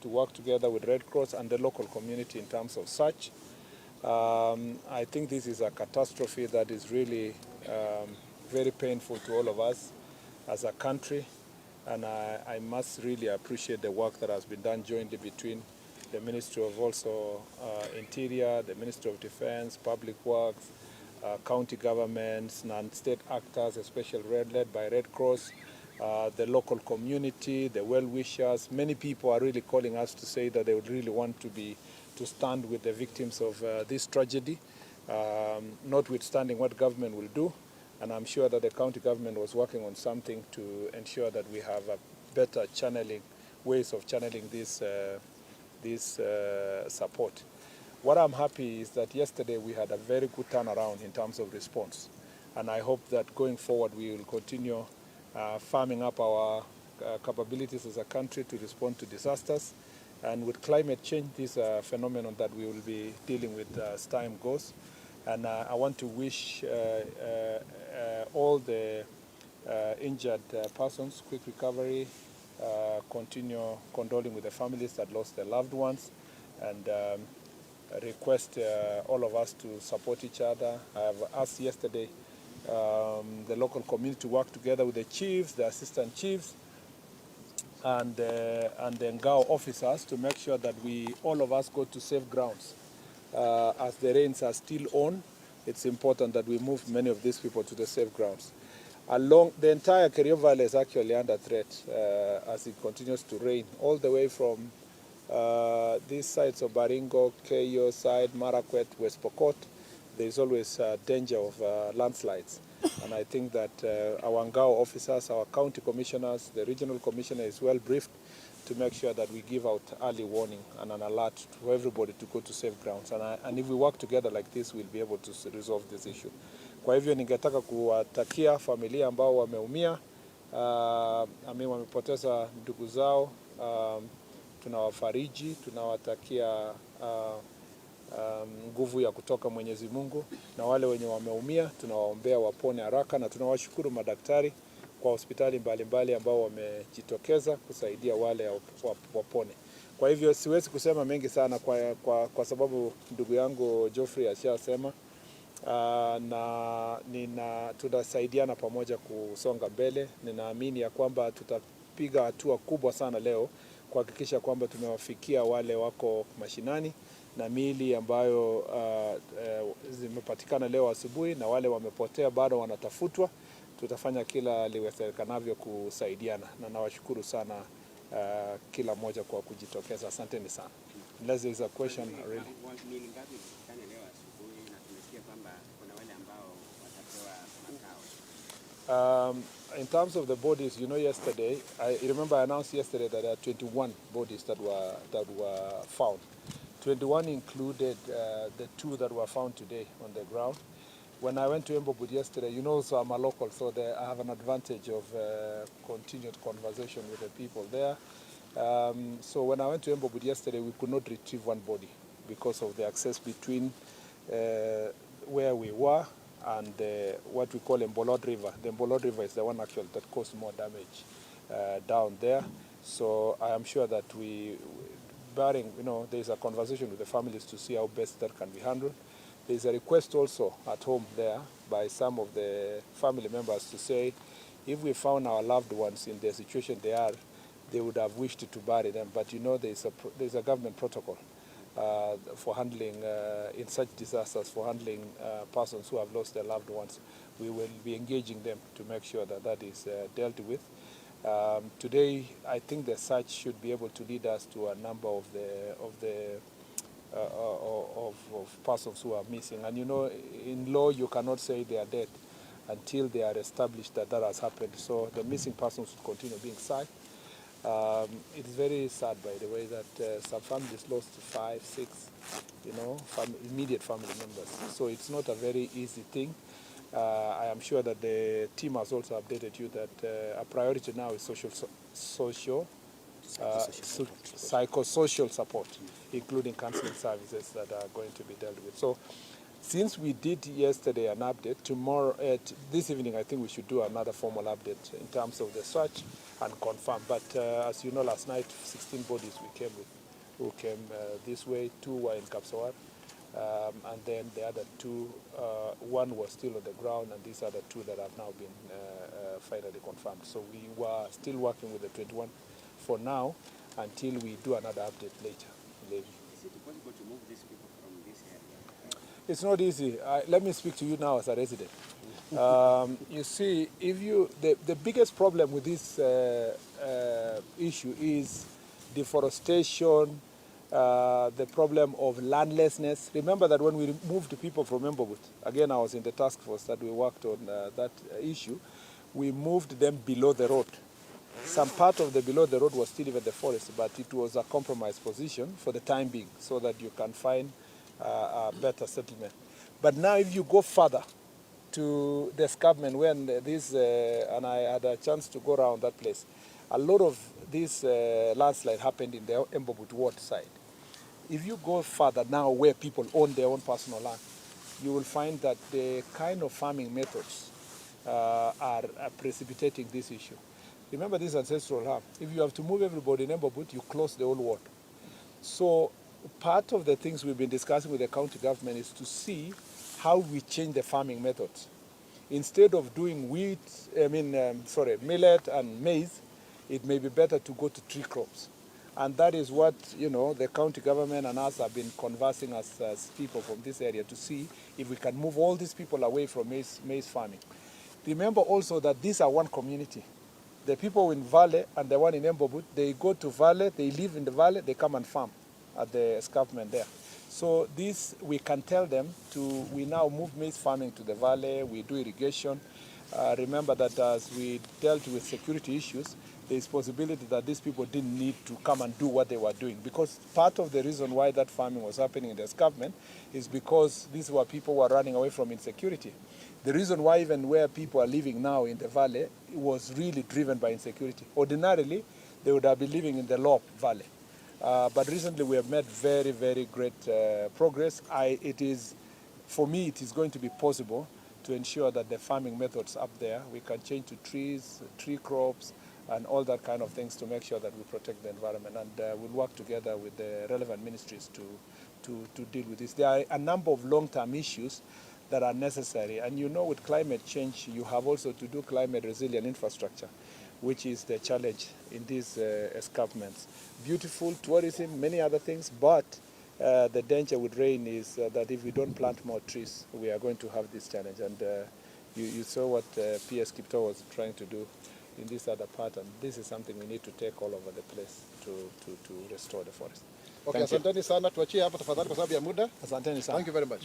to work together with Red Cross and the local community in terms of search. I think this is a catastrophe that is really very painful to all of us as a country, and I must really appreciate the work that has been done jointly between the Ministry of Interior, the Ministry of Defense, Public Works, county governments, non-state actors, especially led by Red Cross, the local community, the well-wishers. Many people are really calling us to say that they would really want to stand with the victims of this tragedy, notwithstanding what government will do. And I'm sure that the county government was working on something to ensure that we have a better ways of channeling this support. What I'm happy is that yesterday we had a very good turnaround in terms of response. And I hope that going forward we will continue farming up our capabilities as a country to respond to disasters. And with climate change, this is a phenomenon that we will be dealing with as time goes. And I want to wish all the injured persons quick recovery, continue condoling with the families that lost their loved ones, and request all of us to support each other. I have asked yesterday the local community to work together with the chiefs, the assistant chiefs, and the Ngao officers to make sure that all of us go to safe grounds. As the rains are still on, it's important that we move many of these people to the safe grounds. Along the entire Kerio Valley is actually under threat as it continues to rain, all the way from these sides of Baringo, Keyo side, Marakwet, West Pokot. There is always danger of landslides. And I think that our Ngao officers, our county commissioners, the regional commissioner is well briefed to make sure that we give out early warning and an alert to everybody to go to safe grounds. And if we work together like this, we'll be able to resolve this issue. Kwa hivyo ningetaka kuwatakia familia ambao wameumia, wamepoteza ndugu zao, tunawafariji, tunawatakia nguvu ya kutoka Mwenyezi Mungu, na wale wenye wameumia tunawaombea wapone haraka, na tunawashukuru madaktari kwa hospitali mbalimbali ambao wamejitokeza kusaidia wale wapone. Kwa hivyo siwezi kusema mengi sana kwa sababu ndugu yangu Geoffrey ashasema, na tunasaidiana pamoja kusonga mbele. Ninaamini ya kwamba tutapiga hatua kubwa sana leo kuhakikisha kwamba tumewafikia wale wako mashinani, na miili ambayo zimepatikana leo asubuhi na wale wamepotea bado wanatafutwa. Tutafanya kila liwezekanavyo kusaidiana, na nawashukuru sana kila mmoja kwa kujitokeza. Asanteni sana. Unless there is a question really. In terms of the bodies, yesterday, I remember I announced yesterday that there are 21 bodies that were found. 21 included the 2 that were found today on the ground. When I went to Embobud yesterday, so I'm a local, so I have an advantage of continued conversation with the people there. So when I went to Embobud yesterday, we could not retrieve one body because of the access between where we were and what we call Mbolod River. The Mbolod River is the one actually that caused more damage down there. So I am sure that barring, there's a conversation with the families to see how best that can be handled. There's a request also at home there by some of the family members to say, if we found our loved ones in the situation they would have wished to bury them. But there's a government protocol for handling, in such disasters, for handling persons who have lost their loved ones. We will be engaging them to make sure that is dealt with. Today, I think the search should be able to lead us to a number of persons who are missing. And in law, you cannot say they are dead until they are established that has happened. So the missing persons should continue being sought. It is very sad, by the way, that some families lost 5, 6, immediate family members. So it's not a very easy thing. I am sure that the team has also updated you that a priority now is psychosocial support, including counseling services that are going to be dealt with. So since we did yesterday an update, this evening I think we should do another formal update in terms of the search and confirm. But as you know, last night 16 bodies we came with, who came this way. 2 were in Kapsawar, and then the other 2, 1 was still on the ground, and these are the 2 that have now been finally confirmed. So we were still working with the 21 for now until we do another update later. Is it possible to move these people from this area? It's not easy. Let me speak to you now as a resident. You see, the biggest problem with this issue is deforestation, the problem of landlessness. Remember that when we moved people from Mbobut, again I was in the task force that we worked on that issue, we moved them below the road. Some part of the below the road was still in the forest, but it was a compromised position for the time being so that you can find a better settlement. But now if you go further to the escarpment when this, and I had a chance to go around that place, a lot of this landslide happened in the Mbobut ward side. If you go further now where people own their own personal land, you will find that the kind of farming methods are precipitating this issue. Remember this ancestral land. If you have to move everybody in Mbobut, you close the whole ward. So part of the things we've been discussing with the county government is to see how we change the farming methods. Instead of doing millet and maize, it may be better to go to tree crops. And that is what, the county government and us have been conversing as people from this area to see if we can move all these people away from maize farming. Remember also that these are one community. The people in Valley and the one in Mbobut, they go to Valley, they live in the Valley, they come and farm at the escarpment there. So this, we can tell them we now move maize farming to the Valley, we do irrigation. Remember that as we dealt with security issues, there is possibility that these people didn't need to come and do what they were doing, because part of the reason why that farming was happening in the escarpment is because these were people who were running away from insecurity. The reason why even where people are living now in the Valley was really driven by insecurity. Ordinarily, they would have been living in the Lop Valley. But recently we have made very, very great progress. For me, it is going to be possible to ensure that the farming methods up there, we can change to trees, tree crops, and all that kind of things to make sure that we protect the environment. And we'll work together with the relevant ministries to deal with this. There are a number of long-term issues that are necessary. And with climate change, you have also to do climate resilient infrastructure, which is the challenge in these escarpments. Beautiful tourism, many other things, but the danger with rain is that if we don't plant more trees, we are going to have this challenge. And you saw what PS Kipto was trying to do in this other part, and this is something we need to take all over the place to restore the forest. Okay, asanteni sana, tuachie hapa tafadhali kwa sababu ya muda. Asanteni sana. Thank you very much.